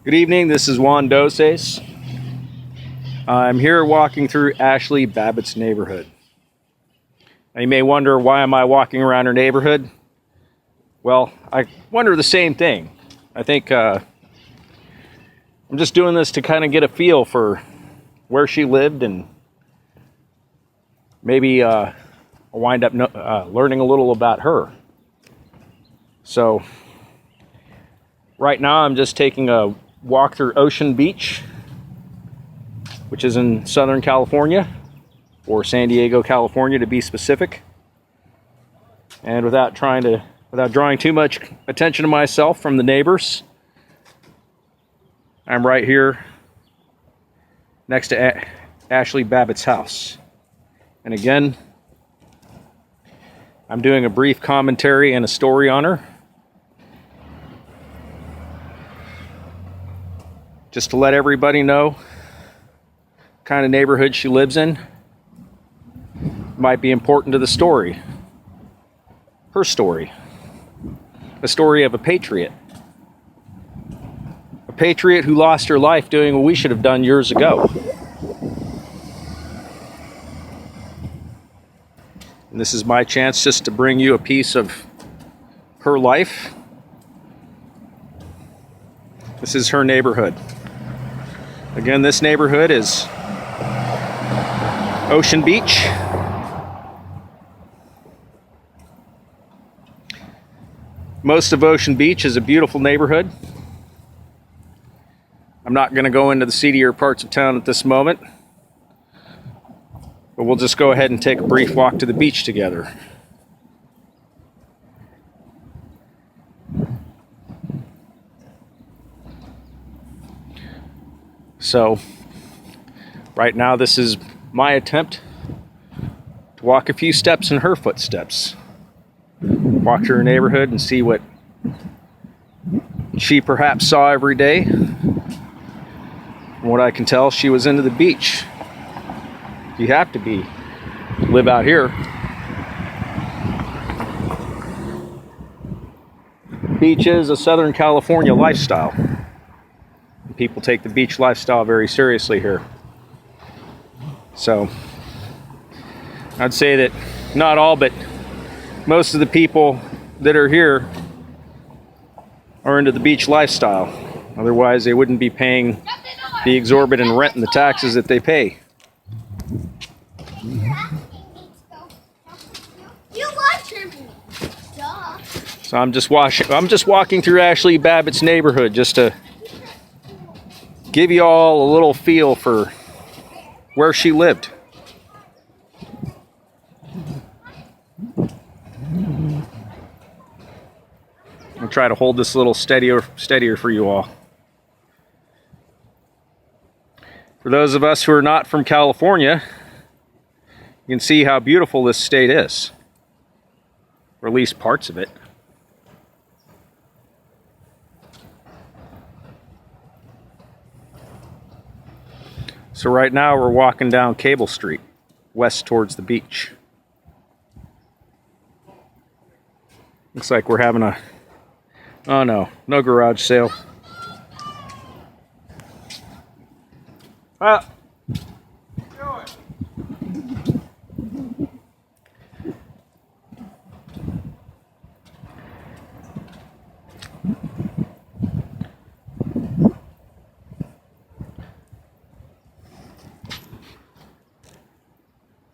Good evening, this is Juan Doses. I'm here walking through Ashley Babbitt's neighborhood. Now you may wonder, why am I walking around her neighborhood? Well, I wonder the same thing. I think I'm just doing this to kind of get a feel for where she lived, and maybe I'll wind up learning a little about her. So right now I'm just taking a walk through Ocean Beach, which is in Southern California, or San Diego, California to be specific. And without drawing too much attention to myself from the neighbors, I'm right here next to Ashley Babbitt's house. And again, I'm doing a brief commentary and a story on her, just to let everybody know what kind of neighborhood she lives in. Might be important to the story. Her story. A story of a patriot. A patriot who lost her life doing what we should have done years ago. And this is my chance just to bring you a piece of her life. This is her neighborhood. Again, this neighborhood is Ocean Beach. Most of Ocean Beach is a beautiful neighborhood. I'm not going to go into the seedier parts of town at this moment, but we'll just go ahead and take a brief walk to the beach together. So, right now this is my attempt to walk a few steps in her footsteps. Walk through her neighborhood and see what she perhaps saw every day. From what I can tell, she was into the beach. You have to live out here. Beach is a Southern California lifestyle. People take the beach lifestyle very seriously here. So I'd say that not all, but most of the people that are here are into the beach lifestyle. Otherwise, they wouldn't be paying the exorbitant rent and the taxes that they pay. So I'm just walking through Ashley Babbitt's neighborhood just to give you all a little feel for where she lived. I'll try to hold this a little steadier for you all. For those of us who are not from California, you can see how beautiful this state is, or at least parts of it. So right now we're walking down Cable Street, west towards the beach. Looks like we're having oh no garage sale.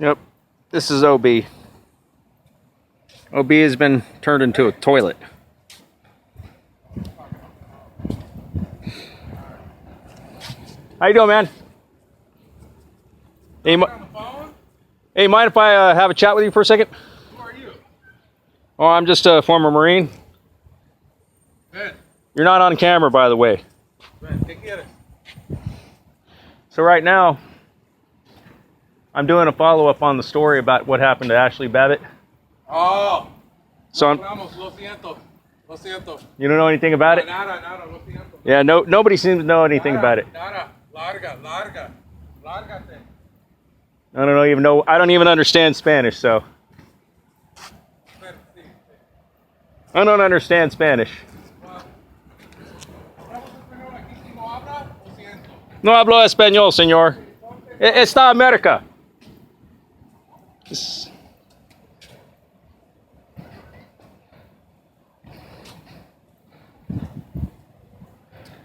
Yep, this is OB. OB has been turned into a toilet. How you doing, man? Hey, hey, mind if I have a chat with you for a second? Who are you? Oh, I'm just a former Marine. Ben. You're not on camera, by the way. Ben, ¿qué quieres? So right now, I'm doing a follow-up on the story about what happened to Ashley Babbitt. Oh. So Lo siento. You don't know anything about it? Nada, lo siento. Yeah, nobody seems to know anything about it. Nada, lárgate. I don't even understand Spanish, so. I don't understand Spanish. No hablo español, señor. Está America.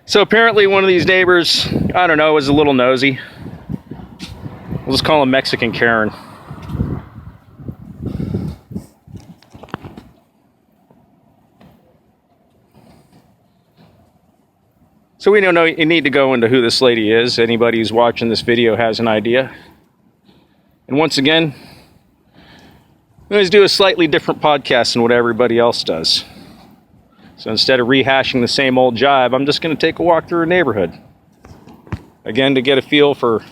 So apparently one of these neighbors, I don't know, was a little nosy. We'll just call him Mexican Karen. So we don't know, you need to go into who this lady is. Anybody who's watching this video has an idea. And once again, we always do a slightly different podcast than what everybody else does. So instead of rehashing the same old jive, I'm just going to take a walk through her neighborhood. Again, to get a feel for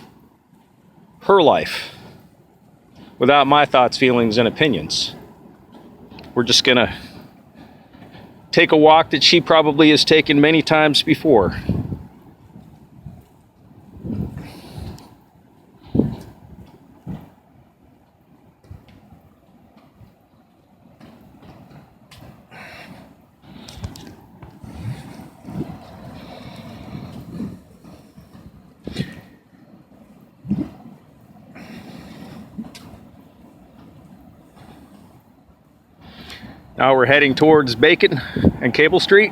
her life. Without my thoughts, feelings, and opinions. We're just going to take a walk that she probably has taken many times before. Now we're heading towards Bacon and Cable Street.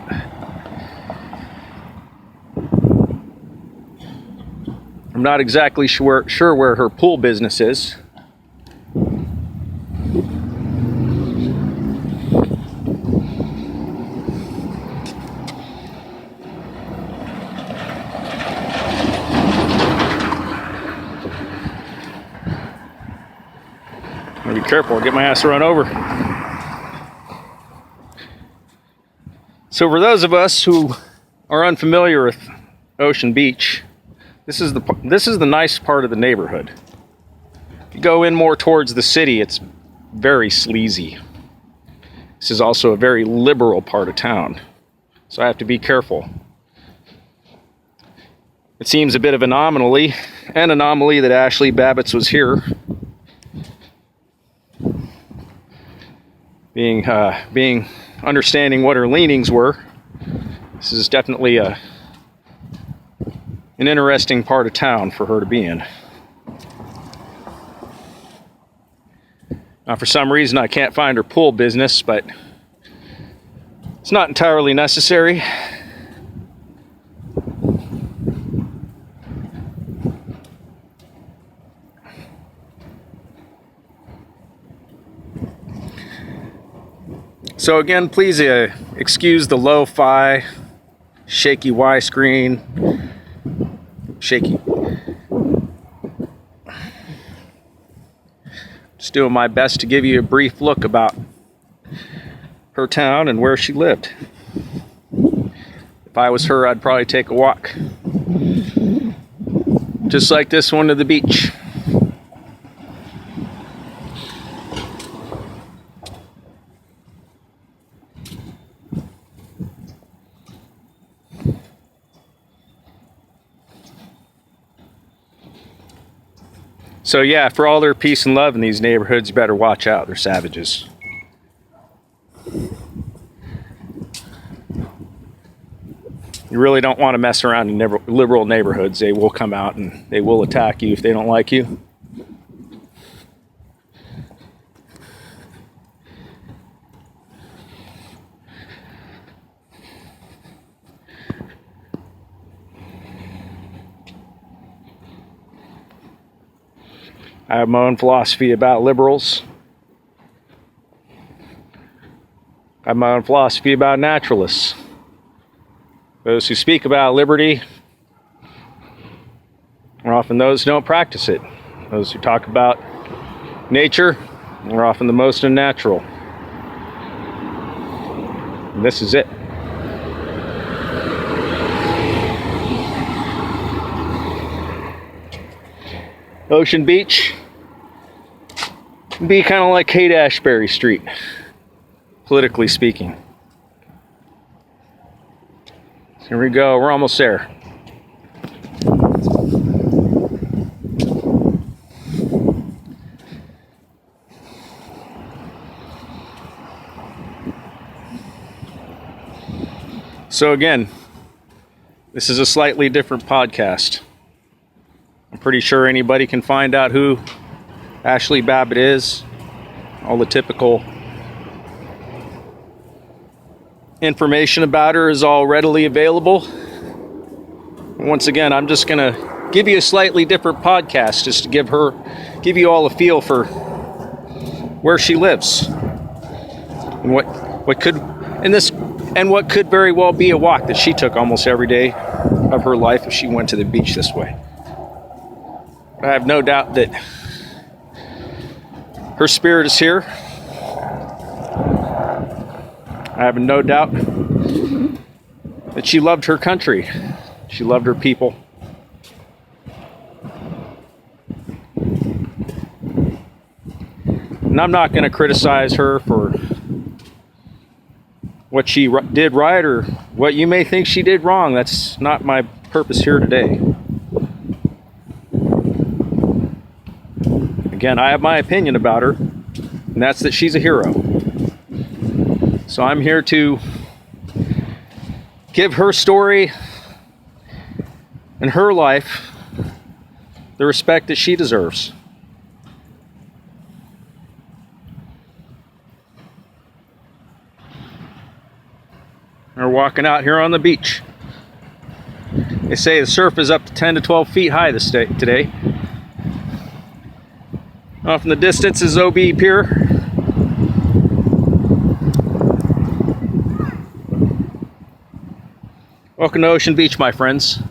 I'm not exactly sure where her pool business is. I'll be careful, I'll get my ass run over. So for those of us who are unfamiliar with Ocean Beach, this is the nice part of the neighborhood. If you go in more towards the city, it's very sleazy. This is also a very liberal part of town, so I have to be careful. It seems a bit of an anomaly that Ashley Babbitt was here, being understanding what her leanings were. This is definitely an interesting part of town for her to be in. Now, for some reason, I can't find her pool business, but it's not entirely necessary. So again, please excuse the lo-fi, shaky Y screen, shaky. Just doing my best to give you a brief look about her town and where she lived. If I was her, I'd probably take a walk, just like this one, to the beach. So yeah, for all their peace and love in these neighborhoods, you better watch out. They're savages. You really don't want to mess around in liberal neighborhoods. They will come out and they will attack you if they don't like you. I have my own philosophy about liberals. I have my own philosophy about naturalists. Those who speak about liberty are often those who don't practice it. Those who talk about nature are often the most unnatural. And this is it. Ocean Beach would be kind of like Haight-Ashbury Street, politically speaking. Here we go, we're almost there. So again, this is a slightly different podcast. I'm pretty sure anybody can find out who Ashley Babbitt is. All the typical information about her is all readily available. Once again, I'm just going to give you a slightly different podcast just to give you all a feel for where she lives and what could very well be a walk that she took almost every day of her life if she went to the beach this way. I have no doubt that her spirit is here. I have no doubt that she loved her country. She loved her people. And I'm not going to criticize her for what she did right or what you may think she did wrong. That's not my purpose here today. Again, I have my opinion about her, and that's that she's a hero. So I'm here to give her story and her life the respect that she deserves. We're walking out here on the beach. They say the surf is up to 10 to 12 feet high today. Off in the distance is OB Pier. Welcome to Ocean Beach, my friends.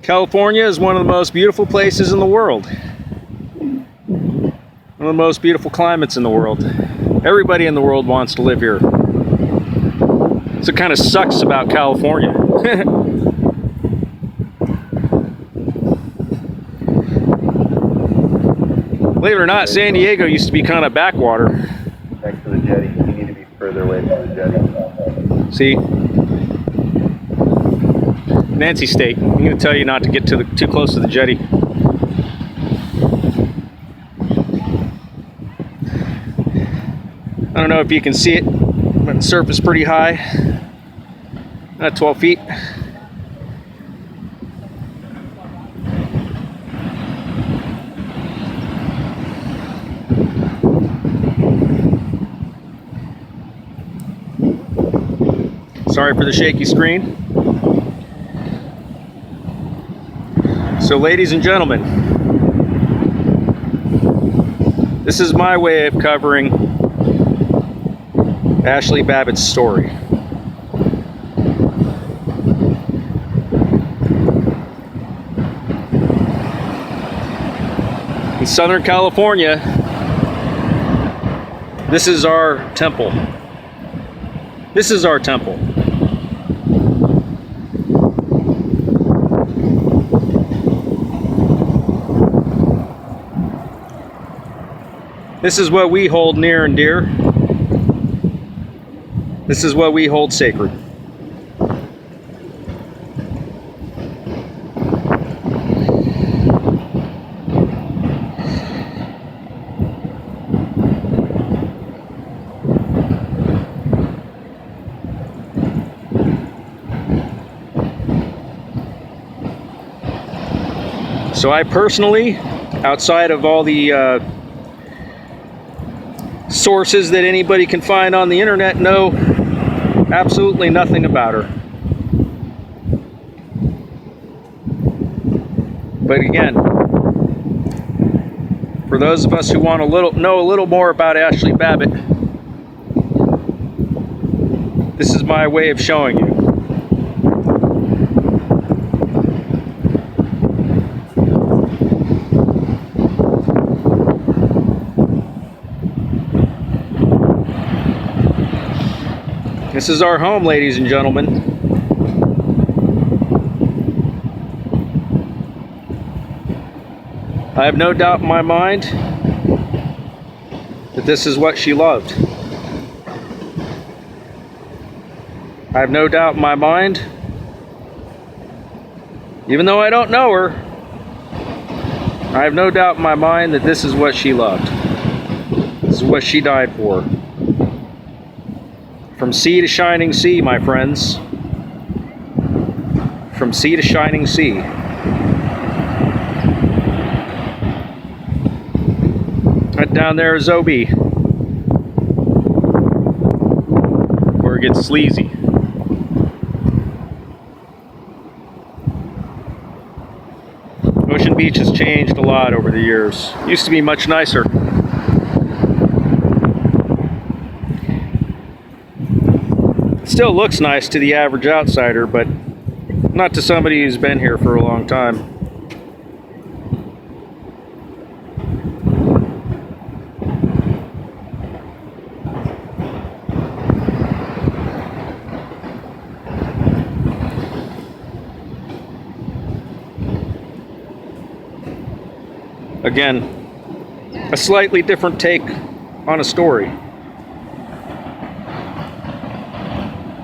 California is one of the most beautiful places in the world. One of the most beautiful climates in the world. Everybody in the world wants to live here. That's what kind of sucks about California. Believe it or not, San Diego used to be kind of backwater. Next to the jetty. You need to be further away from the jetty. See? Nancy State. I'm going to tell you not to get too close to the jetty. I don't know if you can see it, but the surf is pretty high. 12 feet. Sorry for the shaky screen. So, ladies and gentlemen, this is my way of covering Ashley Babbitt's story. In Southern California, this is our temple. This is our temple. This is what we hold near and dear. This is what we hold sacred. So I personally, outside of all the sources that anybody can find on the internet, know absolutely nothing about her. But again, for those of us who want to know a little more about Ashley Babbitt, this is my way of showing you. This is our home, ladies and gentlemen. I have no doubt in my mind that this is what she loved. I have no doubt in my mind, even though I don't know her, I have no doubt in my mind that this is what she loved. is what she died for. From sea to shining sea, my friends. From sea to shining sea. Right down there is OB, where it gets sleazy. Ocean Beach has changed a lot over the years. Used to be much nicer. It still looks nice to the average outsider, but not to somebody who's been here for a long time. Again, a slightly different take on a story.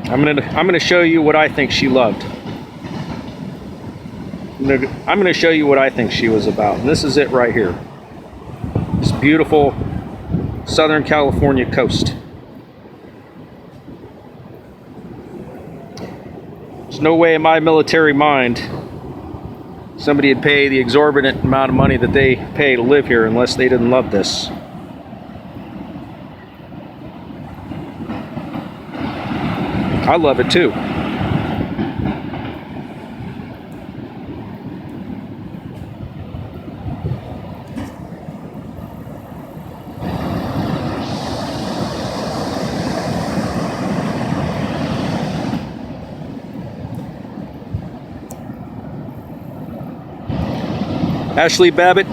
I'm gonna show you what I think she loved. I'm gonna show you what I think she was about, and this is it right here. This beautiful Southern California coast. There's no way in my military mind somebody would pay the exorbitant amount of money that they pay to live here unless they didn't love this. I love it too. Ashley Babbitt,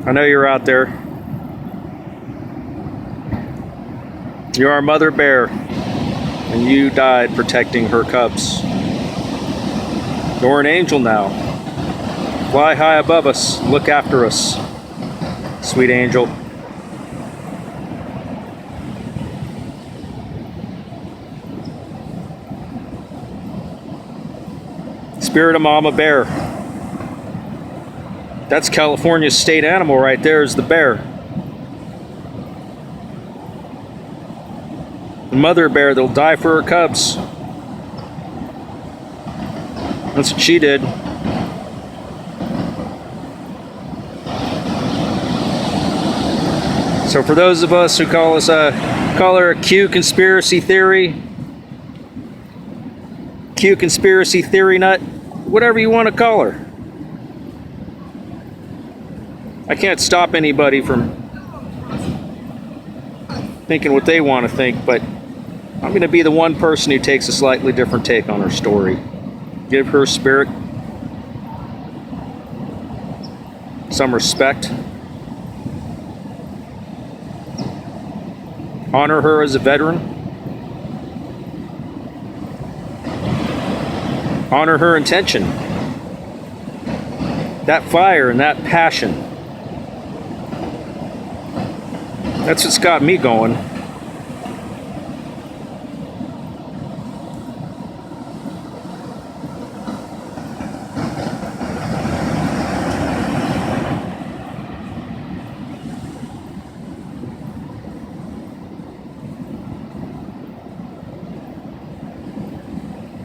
I know you're out there. You're our mother bear, and you died protecting her cubs. You're an angel now. Fly high above us, look after us, sweet angel. Spirit of Mama Bear. That's California's state animal right there, is the bear. The mother bear that'll die for her cubs. That's what she did. So for those of us who call her a Q conspiracy theory, Q conspiracy theory nut, whatever you want to call her. I can't stop anybody from thinking what they want to think, but I'm going to be the one person who takes a slightly different take on her story. Give her spirit some respect. Honor her as a veteran. Honor her intention. That fire and that passion. That's what's got me going.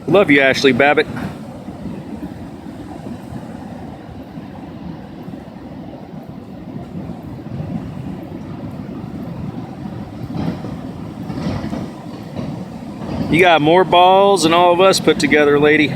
Love you, Ashley Babbitt. You got more balls than all of us put together, lady.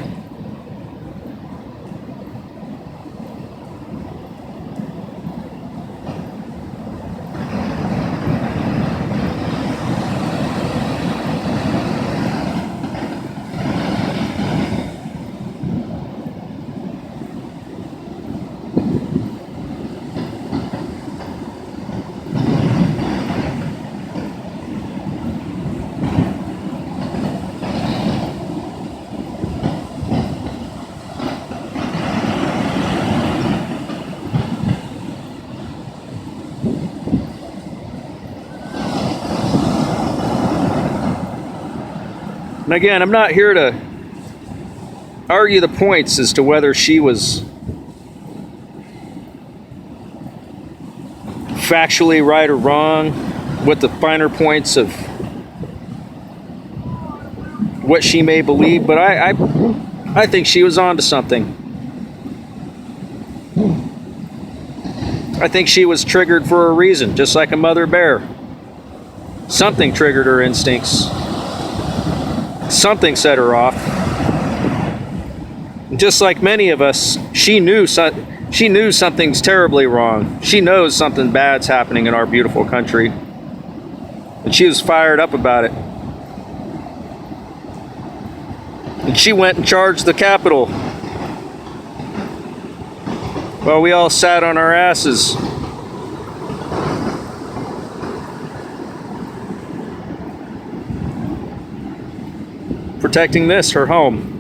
And again, I'm not here to argue the points as to whether she was factually right or wrong, what the finer points of what she may believe, but I think she was onto something. I think she was triggered for a reason, just like a mother bear. Something triggered her instincts. Something set her off. Just like many of us, she knew something's terribly wrong. She knows something bad's happening in our beautiful country. And she was fired up about it. And she went and charged the Capitol. While we all sat on our asses. Protecting this, her home.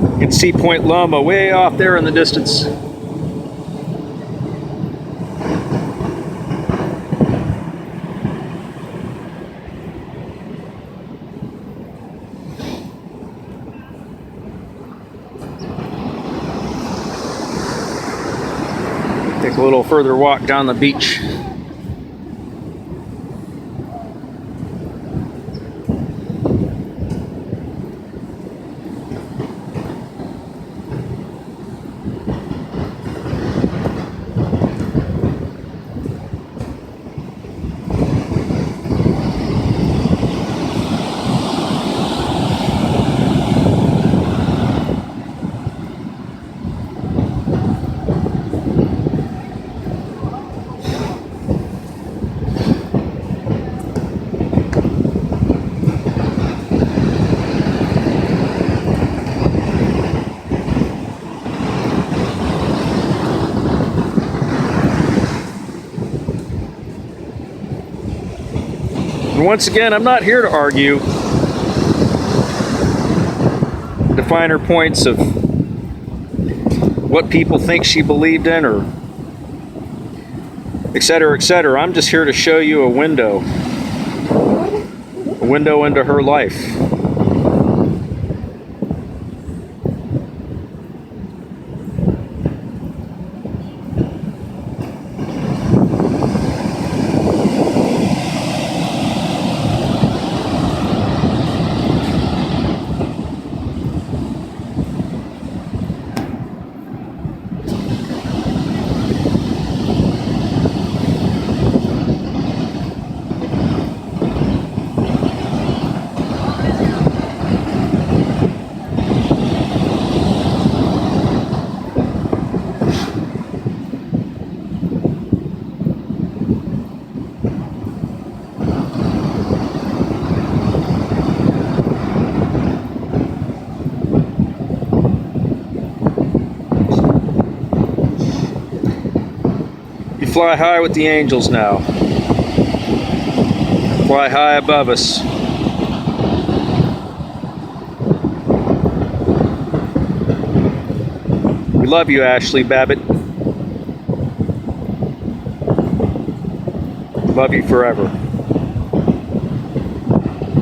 You can see Point Loma way off there in the distance. Take a little further walk down the beach. And once again, I'm not here to argue the finer points of what people think she believed in, or et cetera, et cetera. I'm just here to show you a window into her life. You fly high with the angels now. Fly high above us. We love you, Ashley Babbitt. Love you forever.